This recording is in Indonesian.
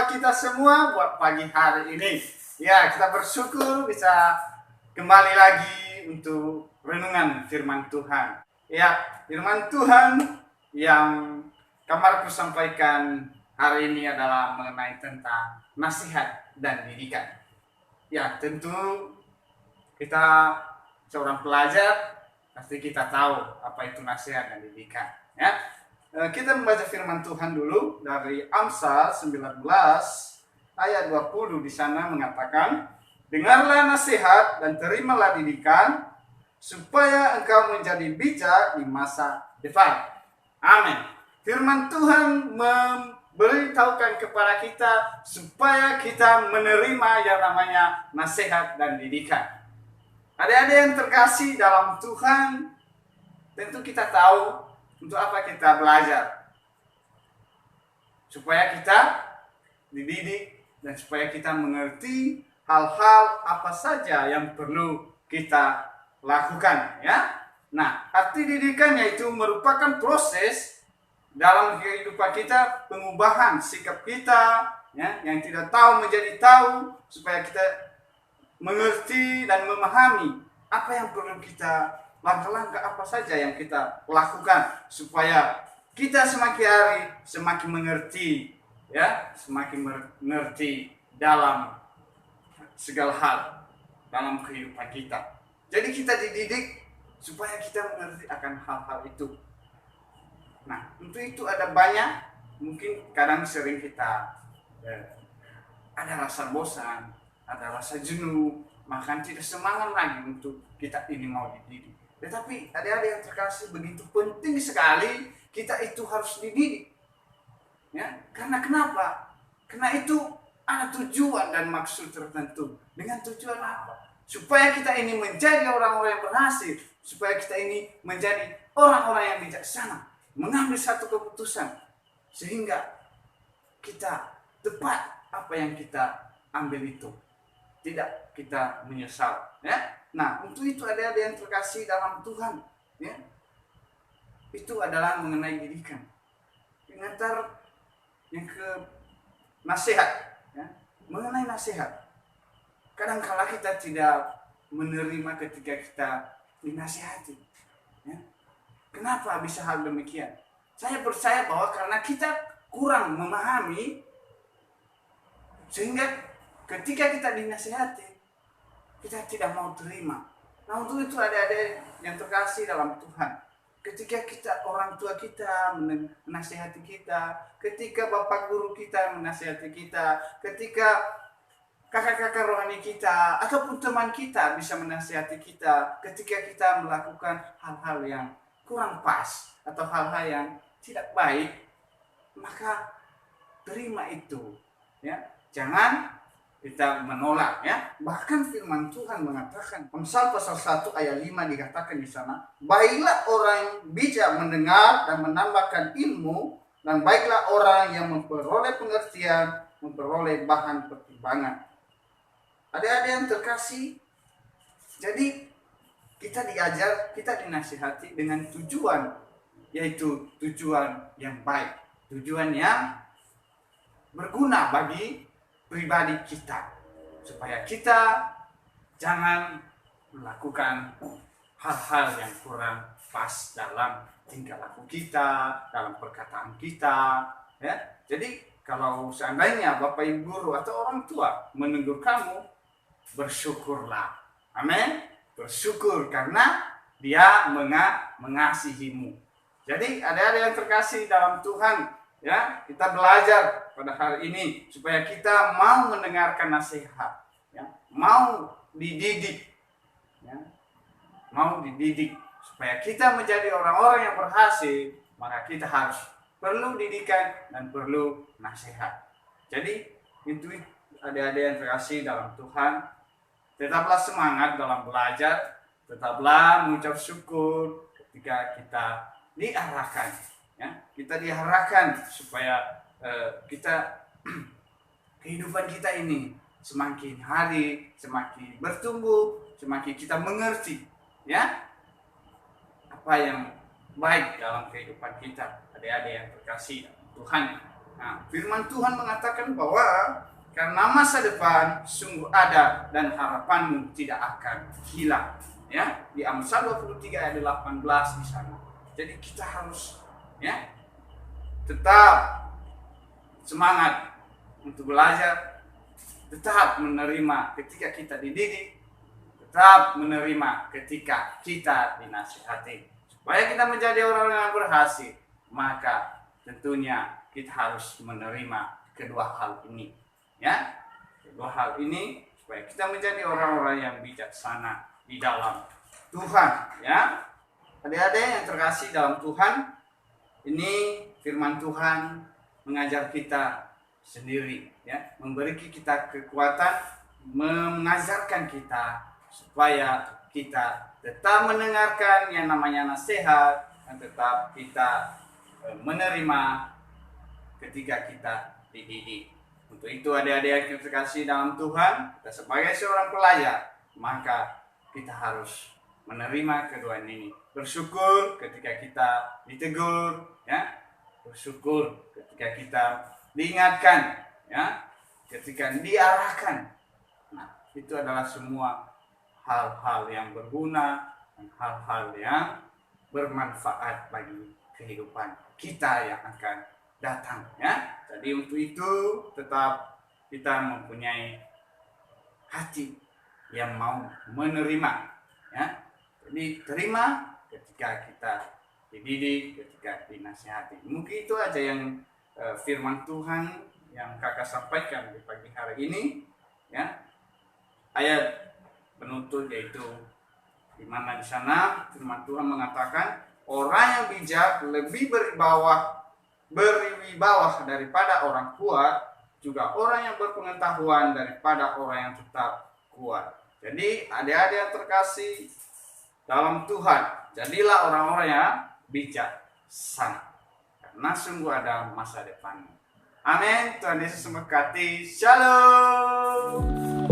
doa kita semua buat pagi hari ini. Ya, kita bersyukur bisa kembali lagi untuk renungan firman Tuhan. Ya, firman Tuhan yang Kamarku sampaikan hari ini adalah mengenai tentang nasihat dan didikan. Ya, tentu kita seorang pelajar pasti kita tahu apa itu nasihat dan didikan. Ya, kita membaca firman Tuhan dulu dari Amsal 19 ayat 20. Di sana mengatakan, dengarlah nasihat dan terimalah didikan, supaya engkau menjadi bijak di masa depan. Amin. Firman Tuhan memberitahukan kepada kita supaya kita menerima yang namanya nasihat dan didikan. Adik-adik yang terkasih dalam Tuhan, tentu kita tahu untuk apa kita belajar, supaya kita dididik dan supaya kita mengerti hal-hal apa saja yang perlu kita lakukan, ya. Nah, arti didikan yaitu merupakan proses dalam kehidupan kita, pengubahan sikap kita, ya, yang tidak tahu menjadi tahu, supaya kita mengerti dan memahami apa yang perlu kita langkah-langkah apa saja yang kita lakukan supaya kita semakin hari semakin mengerti, ya, semakin mengerti dalam segala hal dalam kehidupan kita. Jadi kita dididik supaya kita mengerti akan hal-hal itu. Nah, untuk itu ada banyak, mungkin kadang sering kita ada rasa bosan, ada rasa jenuh, bahkan tidak semangat lagi untuk kita ini mau dididik. Tetapi adik-adik yang terkasih, begitu penting sekali kita itu harus dididik, ya. Karena kenapa? Karena itu ada tujuan dan maksud tertentu. Dengan tujuan apa? Supaya kita ini menjadi orang-orang yang berhasil, supaya kita ini menjadi orang-orang yang bijaksana, mengambil satu keputusan sehingga kita tepat apa yang kita ambil itu, tidak kita menyesal, ya. Nah, untuk itu adik-adik yang terkasih dalam Tuhan, ya, itu adalah mengenai didikan. Pengantar yang ke nasihat, ya, mengenai nasihat. Kadang-kala kita tidak menerima ketika kita dinasihati, ya. Kenapa bisa hal demikian? Saya percaya bahwa karena kita kurang memahami, sehingga ketika kita dinasihati, kita tidak mau terima. Nah, untuk itu adik-adik yang terkasih dalam Tuhan, ketika kita, orang tua kita menasihati kita, ketika bapak guru kita menasihati kita, ketika kakak-kakak rohani kita ataupun teman kita bisa menasihati kita, ketika kita melakukan hal-hal yang kurang pas atau hal-hal yang tidak baik, maka terima itu, ya. Jangan kita menolak, ya. Bahkan firman Tuhan mengatakan, Amsal pasal 1 ayat 5 dikatakan di sana, baiklah orang yang bijak mendengar dan menambahkan ilmu, dan baiklah orang yang memperoleh pengertian, memperoleh bahan pertimbangan. Adik-adik yang terkasih, jadi kita diajar, kita dinasihati dengan tujuan, yaitu tujuan yang baik, tujuan yang berguna bagi pribadi kita, supaya kita jangan melakukan hal-hal yang kurang pas dalam tingkah laku kita, dalam perkataan kita, ya. Jadi kalau seandainya bapak ibu guru atau orang tua menegur kamu, bersyukurlah, amin. Bersyukur karena dia mengasihimu. Jadi adik-adik yang terkasih dalam Tuhan, ya, kita belajar pada hari ini supaya kita mau mendengarkan nasihat, ya, mau dididik, ya, mau dididik supaya kita menjadi orang-orang yang berhasil. Maka kita harus perlu didikan dan perlu nasihat. Jadi itu adik-adik yang terkasih dalam Tuhan, tetaplah semangat dalam belajar, tetaplah mengucap syukur ketika kita diarahkan, ya. Kita diarahkan supaya kita kehidupan kita ini semakin hari semakin bertumbuh, semakin kita mengerti, ya, apa yang baik dalam kehidupan kita, adik-adik yang terkasih Tuhan. Nah, firman Tuhan mengatakan bahwa karena masa depan sungguh ada dan harapanmu tidak akan hilang. Ya, di Amsal 23 ayat 18 di sana. Jadi kita harus ya tetap semangat untuk belajar, tetap menerima ketika kita dididik, tetap menerima ketika kita dinasihati. Supaya kita menjadi orang-orang yang berhasil, maka tentunya kita harus menerima kedua hal ini. Ya, kedua hal ini supaya kita menjadi orang-orang yang bijaksana di dalam Tuhan. Ya, adik-adik yang terkasih dalam Tuhan, ini firman Tuhan mengajar kita sendiri, ya, memberi kita kekuatan, mengajarkan kita supaya kita tetap mendengarkan yang namanya nasihat dan tetap kita menerima ketika kita dididik. Untuk itu adik-adik yang terkasih dalam Tuhan, kita sebagai seorang pelajar, maka kita harus menerima kedua ini. Bersyukur ketika kita ditegur, ya. Bersyukur ketika kita diingatkan, ya. Ketika diarahkan. Nah, itu adalah semua hal-hal yang berguna dan hal-hal yang bermanfaat bagi kehidupan kita yang akan datang, ya. Jadi untuk itu tetap kita mempunyai hati yang mau menerima, ya. Jadi terima ketika kita dididik, ketika dinasihati. Mungkin itu aja yang firman Tuhan yang kakak sampaikan di pagi hari ini, ya. Ayat penutup yaitu di mana di sana firman Tuhan mengatakan orang yang bijak lebih berwibawa daripada orang kuat, juga orang yang berpengetahuan daripada orang yang tetap kuat. Jadi adik-adik yang terkasih dalam Tuhan, jadilah orang-orang yang bijaksana, karena sungguh ada masa depan. Amin. Tuhan Yesus memberkati. Shalom.